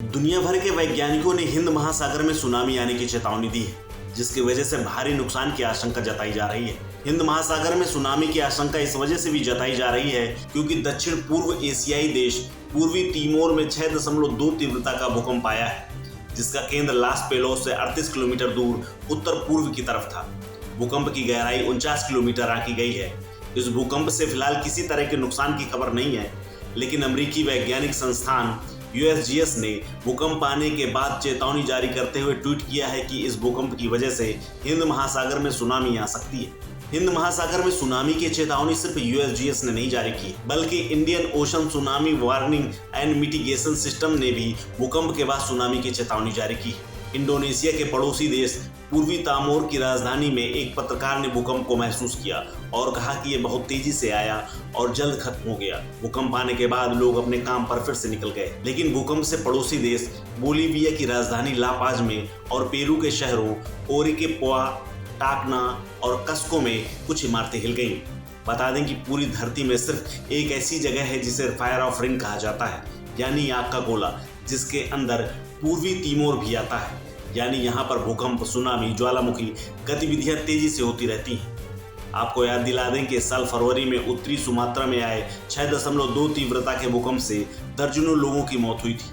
दुनिया भर के वैज्ञानिकों ने हिंद महासागर में सुनामी आने की चेतावनी दी है, जिसकी वजह से भारी नुकसान की आशंका जताई जा रही है। हिंद महासागर में सुनामी की आशंका इस वजह से भी जताई जा रही है क्योंकि दक्षिण पूर्व एशियाई देश पूर्वी तिमोर में 6.2 तीव्रता का भूकंप आया है, जिसका केंद्र लास पेलोस से 38 किलोमीटर दूर उत्तर पूर्व की तरफ था। भूकंप की गहराई 49 किलोमीटर आंकी गई है। इस भूकंप से फिलहाल किसी तरह के नुकसान की खबर नहीं है, लेकिन अमेरिकी वैज्ञानिक संस्थान USGS ने भूकंप आने के बाद चेतावनी जारी करते हुए ट्वीट किया है कि इस भूकंप की वजह से हिंद महासागर में सुनामी आ सकती है। हिंद महासागर में सुनामी की चेतावनी सिर्फ USGS ने नहीं जारी की, बल्कि Indian ocean tsunami warning and mitigation system ने भी भूकंप के बाद सुनामी की चेतावनी जारी की। इंडोनेशिया के पड़ोसी देश पूर्वी तामोर की राजधानी में एक पत्रकार ने भूकंप को महसूस किया और कहा कि यह बहुत तेजी से आया और जल्द खत्म हो गया। भूकंप आने के बाद लोग अपने काम पर फिर से निकल गए, लेकिन भूकंप से पड़ोसी देश बोलीविया की राजधानी ला पाज में और पेरू के शहरों ओरिकेपोआ, टाकना और कस्को में कुछ इमारतें हिल गईं। बता दें कि पूरी धरती में सिर्फ एक ऐसी जगह है जिसे फायर ऑफ रिंग कहा जाता है, यानी आग का गोला, जिसके अंदर पूर्वी तिमोर भी आता है। यानी यहाँ पर भूकंप, सुनामी, ज्वालामुखी गतिविधियां तेजी से होती रहती हैं। आपको याद दिला दें कि इस साल फरवरी में उत्तरी सुमात्रा में आए 6.2 तीव्रता के भूकंप से दर्जनों लोगों की मौत हुई थी।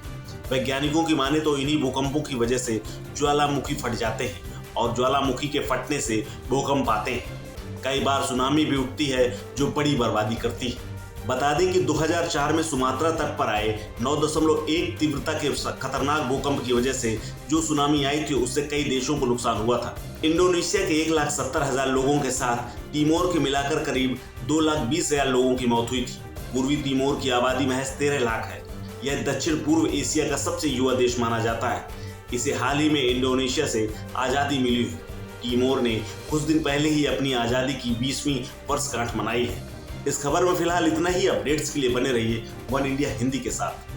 वैज्ञानिकों की माने तो इन्हीं भूकंपों की वजह से ज्वालामुखी फट जाते हैं और ज्वालामुखी के फटने से भूकंप आते हैं। कई बार सुनामी भी उठती है जो बड़ी बर्बादी करती है। बता दें कि 2004 में सुमात्रा तट पर आए 9.1 तीव्रता के खतरनाक भूकंप की वजह से जो सुनामी आई थी उससे कई देशों को नुकसान हुआ था। इंडोनेशिया के 1,70,000 लोगों के साथ तिमोर के मिलाकर करीब 2,20,000 लोगों की मौत हुई थी। पूर्वी तिमोर की आबादी महज 13 लाख है। यह दक्षिण पूर्व एशिया का सबसे युवा देश माना जाता है। इसे हाल ही में इंडोनेशिया से आज़ादी मिली हुई। तिमोर ने कुछ दिन पहले ही अपनी आज़ादी की 20वीं वर्षगांठ मनाई है। इस खबर में फिलहाल इतना ही। अपडेट्स के लिए बने रहिए वन इंडिया हिंदी के साथ।